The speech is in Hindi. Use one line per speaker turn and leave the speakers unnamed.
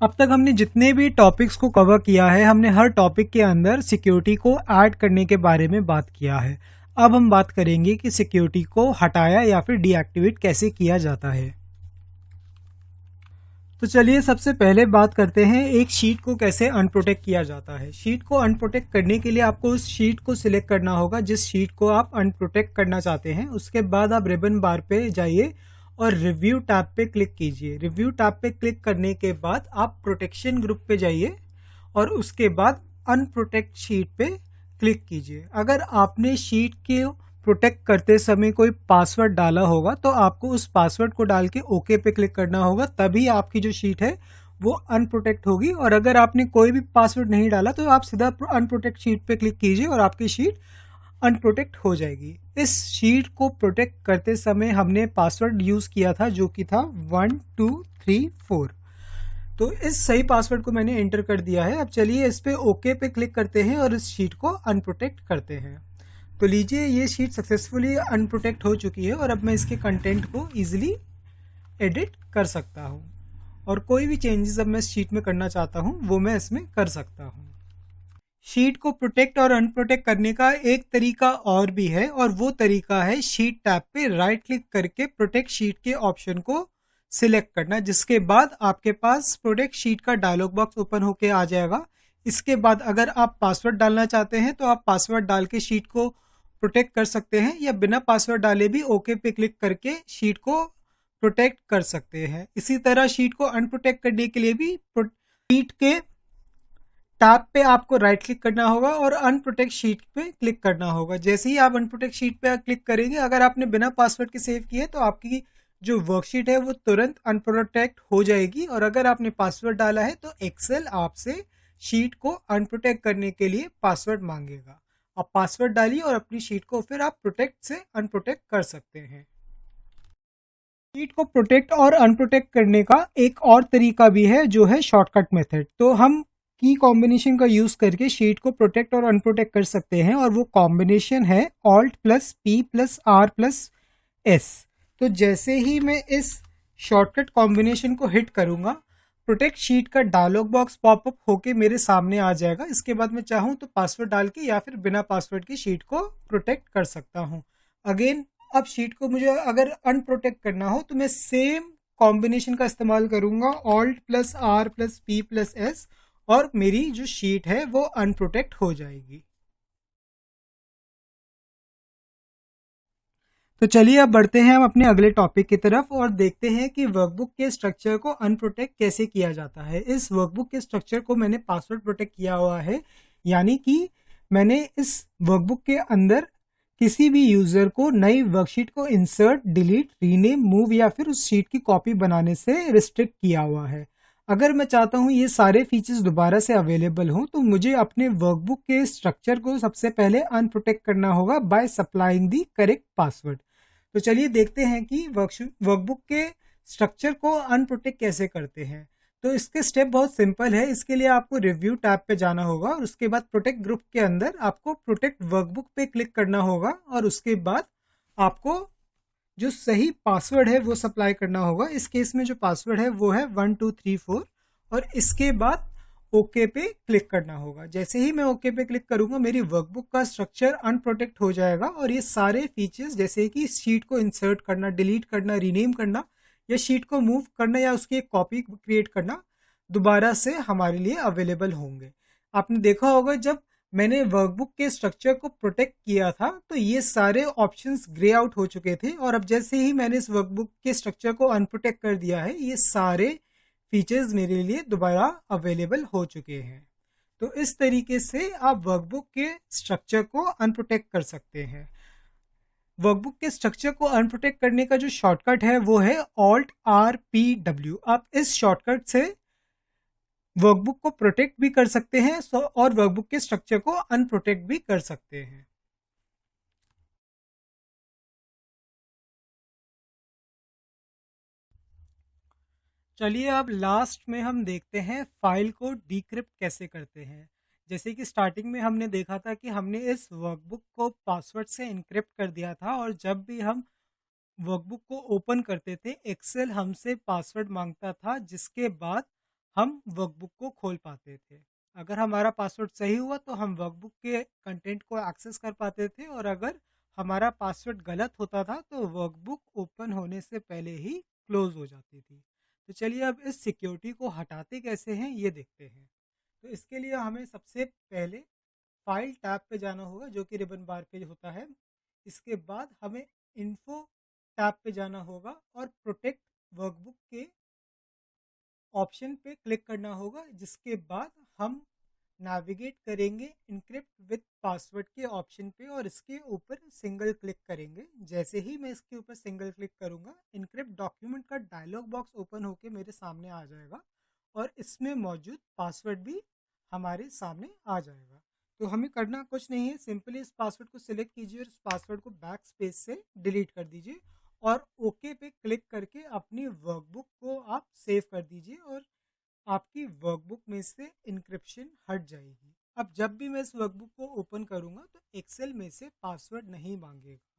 अब तक हमने जितने भी टॉपिक्स को कवर किया है, हमने हर टॉपिक के अंदर सिक्योरिटी को ऐड करने के बारे में बात किया है। अब हम बात करेंगे कि सिक्योरिटी को हटाया या फिर डीएक्टिवेट कैसे किया जाता है। तो चलिए सबसे पहले बात करते हैं एक शीट को कैसे अनप्रोटेक्ट किया जाता है। शीट को अनप्रोटेक्ट करने के लिए आपको उस शीट को सिलेक्ट करना होगा जिस शीट को आप अनप्रोटेक्ट करना चाहते हैं। उसके बाद आप रिबन बार पे जाइए और रिव्यू टैब पे क्लिक कीजिए। रिव्यू टैब पे क्लिक करने के बाद आप प्रोटेक्शन ग्रुप पे जाइए और उसके बाद अनप्रोटेक्ट शीट पे क्लिक कीजिए। अगर आपने शीट के प्रोटेक्ट करते समय कोई पासवर्ड डाला होगा तो आपको उस पासवर्ड को डाल के ओके पे क्लिक करना होगा, तभी आपकी जो शीट है वो अनप्रोटेक्ट होगी। और अगर आपने कोई भी पासवर्ड नहीं डाला तो आप सीधा अनप्रोटेक्ट शीट पे क्लिक कीजिए और आपकी शीट अनप्रोटेक्ट हो जाएगी। इस शीट को प्रोटेक्ट करते समय हमने पासवर्ड यूज किया था जो कि था 1234। तो इस सही पासवर्ड को मैंने एंटर कर दिया है। अब चलिए इस पे ओके पे क्लिक करते हैं और इस शीट को अनप्रोटेक्ट करते हैं। तो लीजिए ये शीट सक्सेसफुली अनप्रोटेक्ट हो चुकी है और अब मैं इसके कंटेंट को इजीली एडिट कर सकता हूँ और कोई भी चेंजेस अब मैं इस शीट में करना चाहता हूँ वो मैं इसमें कर सकता हूँ। शीट को प्रोटेक्ट और अनप्रोटेक्ट करने का एक तरीका और भी है और वो तरीका है शीट टैब पे राइट क्लिक करके प्रोटेक्ट शीट के ऑप्शन को सिलेक्ट करना, जिसके बाद आपके पास प्रोटेक्ट शीट का डायलॉग बॉक्स ओपन होके आ जाएगा। इसके बाद अगर आप पासवर्ड डालना चाहते हैं तो आप पासवर्ड डाल के शीट को प्रोटेक्ट कर सकते हैं या बिना पासवर्ड डाले भी ओके पे क्लिक करके शीट को प्रोटेक्ट कर सकते हैं। इसी तरह शीट को अनप्रोटेक्ट करने के लिए भी शीट के टैब पे आपको राइट क्लिक करना होगा और अनप्रोटेक्ट शीट पे क्लिक करना होगा। जैसे ही आप अनप्रोटेक्ट शीट पे क्लिक करेंगे, अगर आपने बिना पासवर्ड के सेव किए तो आपकी जो वर्कशीट है वो तुरंत अनप्रोटेक्ट हो जाएगी। और अगर आपने पासवर्ड डाला है तो एक्सेल आपसे शीट को अनप्रोटेक्ट करने के लिए पासवर्ड मांगेगा। आप पासवर्ड डालिए और अपनी शीट को फिर आप प्रोटेक्ट से अनप्रोटेक्ट कर सकते हैं। शीट को प्रोटेक्ट और अनप्रोटेक्ट करने का एक और तरीका भी है जो है शॉर्टकट मेथड। तो हम की कॉम्बिनेशन का यूज करके शीट को प्रोटेक्ट और अनप्रोटेक्ट कर सकते हैं और वो कॉम्बिनेशन है Alt plus P plus R plus S। तो जैसे ही मैं इस शॉर्टकट कॉम्बिनेशन को हिट करूंगा, प्रोटेक्ट शीट का डायलॉग बॉक्स पॉपअप होके मेरे सामने आ जाएगा। इसके बाद मैं चाहूँ तो पासवर्ड डाल के या फिर बिना पासवर्ड की शीट को प्रोटेक्ट कर सकता हूँ। अगेन अब शीट को मुझे अगर अनप्रोटेक्ट करना हो तो मैं सेम कॉम्बिनेशन का इस्तेमाल करूंगा Alt plus R plus P plus S और मेरी जो शीट है वो अनप्रोटेक्ट हो जाएगी। तो चलिए अब बढ़ते हैं हम अपने अगले टॉपिक की तरफ और देखते हैं कि वर्कबुक के स्ट्रक्चर को अनप्रोटेक्ट कैसे किया जाता है। इस वर्कबुक के स्ट्रक्चर को मैंने पासवर्ड प्रोटेक्ट किया हुआ है, यानी कि मैंने इस वर्कबुक के अंदर किसी भी यूजर को नई वर्कशीट को इंसर्ट, डिलीट, रीनेम, मूव या फिर उस शीट की कॉपी बनाने से रिस्ट्रिक्ट किया हुआ है। अगर मैं चाहता हूँ ये सारे फीचर्स दोबारा से अवेलेबल हों तो मुझे अपने वर्कबुक के स्ट्रक्चर को सबसे पहले अनप्रोटेक्ट करना होगा by supplying the correct password. तो चलिए देखते हैं कि वर्कबुक के स्ट्रक्चर को अनप्रोटेक्ट कैसे करते हैं। तो इसके स्टेप बहुत सिंपल है। इसके लिए आपको रिव्यू टैब पे जाना होगा और उसके बाद प्रोटेक्ट ग्रुप के अंदर आपको प्रोटेक्ट वर्कबुक पे क्लिक करना होगा और उसके बाद आपको जो सही पासवर्ड है वो सप्लाई करना होगा। इस केस में जो पासवर्ड है वो है 1234 और इसके बाद ओके पे क्लिक करना होगा। जैसे ही मैं ओके पे क्लिक करूंगा मेरी वर्कबुक का स्ट्रक्चर अनप्रोटेक्ट हो जाएगा और ये सारे फीचर्स जैसे कि शीट को इंसर्ट करना, डिलीट करना, रीनेम करना या शीट को मूव करना या उसकी एक कॉपी क्रिएट करना दोबारा से हमारे लिए अवेलेबल होंगे। आपने देखा होगा जब मैंने वर्कबुक के स्ट्रक्चर को प्रोटेक्ट किया था तो ये सारे ऑप्शंस ग्रे आउट हो चुके थे और अब जैसे ही मैंने इस वर्कबुक के स्ट्रक्चर को अनप्रोटेक्ट कर दिया है ये सारे फीचर्स मेरे लिए दोबारा अवेलेबल हो चुके हैं। तो इस तरीके से आप वर्कबुक के स्ट्रक्चर को अनप्रोटेक्ट कर सकते हैं। वर्कबुक के स्ट्रक्चर को अनप्रोटेक्ट करने का जो शॉर्टकट है वो है Alt R P W। आप इस शॉर्टकट से वर्कबुक को प्रोटेक्ट भी कर सकते हैं और वर्कबुक के स्ट्रक्चर को अनप्रोटेक्ट भी कर सकते हैं। चलिए अब लास्ट में हम देखते हैं फाइल को डिक्रिप्ट कैसे करते हैं। जैसे कि स्टार्टिंग में हमने देखा था कि हमने इस वर्कबुक को पासवर्ड से इनक्रिप्ट कर दिया था और जब भी हम वर्कबुक को ओपन करते थे एक्सेल हमसे पासवर्ड मांगता था, जिसके बाद हम वर्कबुक को खोल पाते थे। अगर हमारा पासवर्ड सही हुआ तो हम वर्कबुक के कंटेंट को एक्सेस कर पाते थे, और अगर हमारा पासवर्ड गलत होता था तो वर्कबुक ओपन होने से पहले ही क्लोज हो जाती थी। तो चलिए अब इस सिक्योरिटी को हटाते कैसे हैं ये देखते हैं। तो इसके लिए हमें सबसे पहले फाइल टैब पे जाना होगा, जो कि रिबन बार पे होता है। इसके बाद हमें इन्फो टैब पे जाना होगा और प्रोटेक्ट वर्कबुक के ऑप्शन पे क्लिक करना होगा, जिसके बाद हम नेविगेट करेंगे इनक्रिप्ट विद पासवर्ड के ऑप्शन पे और इसके ऊपर सिंगल क्लिक करेंगे। जैसे ही मैं इसके ऊपर सिंगल क्लिक करूंगा, इनक्रिप्ट डॉक्यूमेंट का डायलॉग बॉक्स ओपन होके मेरे सामने आ जाएगा और इसमें मौजूद पासवर्ड भी हमारे सामने आ जाएगा। तो हमें करना कुछ नहीं है, सिंपली इस पासवर्ड को सिलेक्ट कीजिए और इस पासवर्ड को बैक स्पेस से डिलीट कर दीजिए और ओके पे क्लिक करके अपनी वर्कबुक को आप सेव कर दीजिए और आपकी वर्कबुक में से इंक्रिप्शन हट जाएगी। अब जब भी मैं इस वर्कबुक को ओपन करूंगा तो एक्सेल में से पासवर्ड नहीं मांगेगा।